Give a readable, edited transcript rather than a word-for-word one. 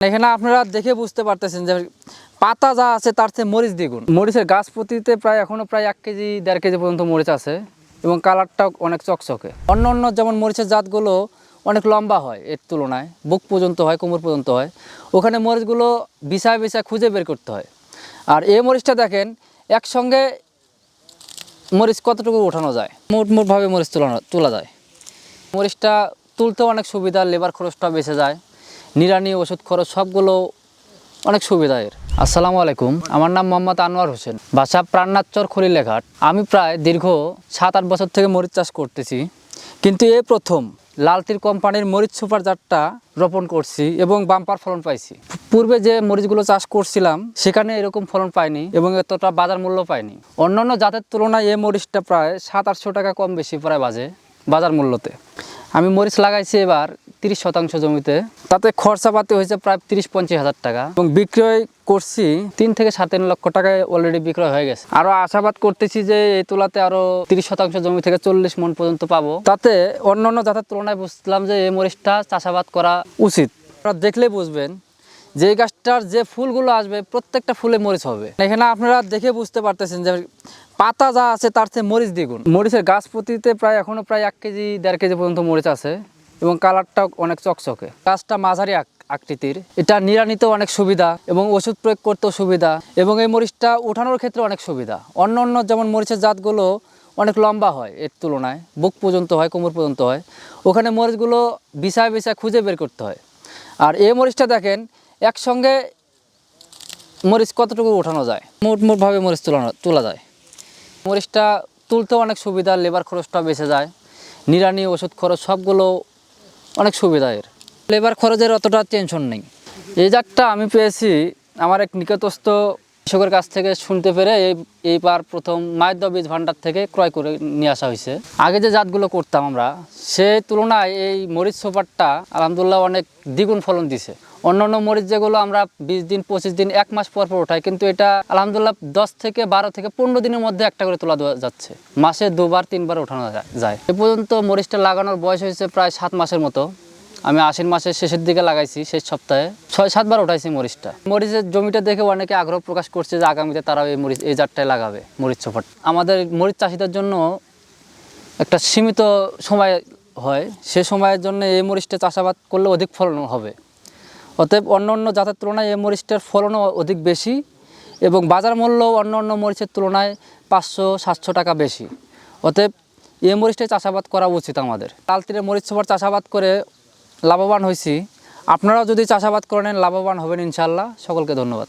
এখানে আপনারা দেখে বুঝতে পারতেছেন যে পাতা যা আছে তার চেয়ে মরিচ দ্বিগুণ। মরিচের গাছ প্রতিতে এখনো প্রায় 1 কেজি 1.5 কেজি পর্যন্ত মরিচ আছে এবং কালারটাও অনেক চকচকে। অন্য যেমন মরিচের জাতগুলো অনেক লম্বা হয়, এর তুলনায় বুক পর্যন্ত হয়, কোমর পর্যন্ত হয়। ওখানে মরিচগুলো বিছায় খুঁজে বের করতে হয়। আর এই মরিচটা দেখেন একসঙ্গে মরিচ কতটুকু ওঠানো যায়, মোটভাবে মরিচ তোলা যায়। মরিচটা তুলতেও অনেক সুবিধা, লেবার খরচটা বেঁচে যায়, নিড়ানি ওষুধ খরচ সবগুলো অনেক সুবিধা এর। আসসালামু আলাইকুম, আমার নাম মোহাম্মদ আনোয়ার হোসেন, বাসা প্রাণনাথচর খলিলেঘাট। আমি প্রায় দীর্ঘ 7-8 বছর থেকে মরিচ চাষ করতেছি, কিন্তু এই প্রথম লালতির কোম্পানির মরিচ সুপার জাতটা রোপণ করছি এবং বাম্পার ফলন পাইছি। পূর্বে যে মরিচগুলো চাষ করছিলাম সেখানে এরকম ফলন পাইনি এবং এতটা বাজার মূল্য পাইনি। অন্যান্য জাতের তুলনায় এই মরিচটা প্রায় 700-800 টাকা কম বেশি প্রায় বাজার মূল্যতে। আমি মরিচ লাগাইছি এবার 30% জমিতে, তাতে খরচাপাতি হয়েছে প্রায় 30-50 হাজার টাকা এবং বিক্রয় করছি 3 থেকে 3.5 লক্ষ টাকায় অলরেডি বিক্রয় হয়ে গেছে। আরও আশাবাদ করতেছি যে এই তুলাতে আরও 30% জমি থেকে 40 মণ পর্যন্ত পাবো। তাতে অন্যান্য জাতের তুলনায় বুঝলাম যে এই মরিচটা চাষাবাদ করা উচিত। আপনারা দেখলে বুঝবেন যে এই গাছটার যে ফুলগুলো আসবে প্রত্যেকটা ফুলে মরিচ হবে। এখানে আপনারা দেখে বুঝতে পারতেছেন যে পাতা যা আছে তার চেয়ে মরিচ দ্বিগুণ। মরিচের গাছ প্রতিতে এখনো প্রায় 1 কেজি 1.5 কেজি পর্যন্ত মরিচ আছে এবং কালারটাও অনেক চকচকে। গাছটা মাঝারি আকৃতির, এটা নিড়ানিতেও অনেক সুবিধা এবং ওষুধ প্রয়োগ করতেও সুবিধা এবং এই মরিচটা উঠানোর ক্ষেত্রে অনেক সুবিধা। অন্য যেমন মরিচের জাতগুলো অনেক লম্বা হয়, এর তুলনায় বুক পর্যন্ত হয়, কোমর পর্যন্ত হয়। ওখানে মরিচগুলো বিছায় খুঁজে বের করতে হয়। আর এই মরিচটা দেখেন একসঙ্গে মরিচ কতটুকু ওঠানো যায়, মোটভাবে মরিচ তোলা যায়। মরিচটা তুলতেও অনেক সুবিধা, লেবার খরচটা বেঁচে যায়, নিড়ানি ওষুধ খরচ সবগুলো অনেক সুবিধা এর। লেবার খরচের অতটা টেনশন নেই। এই জাতটা আমি পেয়েছি আমার এক নিকটস্থ কৃষকের কাছ থেকে শুনতে পেরে এইবার প্রথম মায়দ্য বীজ ভাণ্ডার থেকে ক্রয় করে নিয়ে আসা হয়েছে। আগে যে জাতগুলো করতাম আমরা, সেই তুলনায় এই মরিচ সুপারটা আলহামদুলিল্লাহ অনেক দ্বিগুণ ফলন দিছে। অন্যান্য মরিচ যেগুলো আমরা 20 দিন 25 দিন 1 মাস পর ওঠাই, কিন্তু এটা আলহামদুলিল্লাহ 10 থেকে 12 থেকে 15 দিনের মধ্যে একটা করে তোলা যাচ্ছে। মাসে 2-3 বার ওঠানো যায়। এ পর্যন্ত মরিচটা লাগানোর বয়স হয়েছে প্রায় 7 মাসের মতো। আমি আশ্বিন মাসের শেষের দিকে লাগাইছি, শেষ সপ্তাহে 6-7 বার উঠাইছি মরিচটা। মরিচের জমিটা দেখে অনেকে আগ্রহ প্রকাশ করছে যে আগামীতে তারাও এই জাতটাই লাগাবে, মরিচ সুপার। আমাদের মরিচ চাষিদের জন্য একটা সীমিত সময় হয়, সে সময়ের জন্য এই মরিচটা চাষাবাদ করলে অধিক ফলন হবে। অতএব অন্য জাতের তুলনায় এই মরিচটার ফলনও অধিক বেশি এবং বাজার মূল্য অন্য মরিচের তুলনায় 500-700 টাকা বেশি। অতএব এই মরিচটাই চাষাবাদ করা উচিত আমাদের। লালতিরের মরিচ সুপার চাষাবাদ করে লাভবান হয়েছি। আপনারাও যদি চাষাবাদ করেন লাভবান হবেন ইনশাআল্লাহ। সকলকে ধন্যবাদ।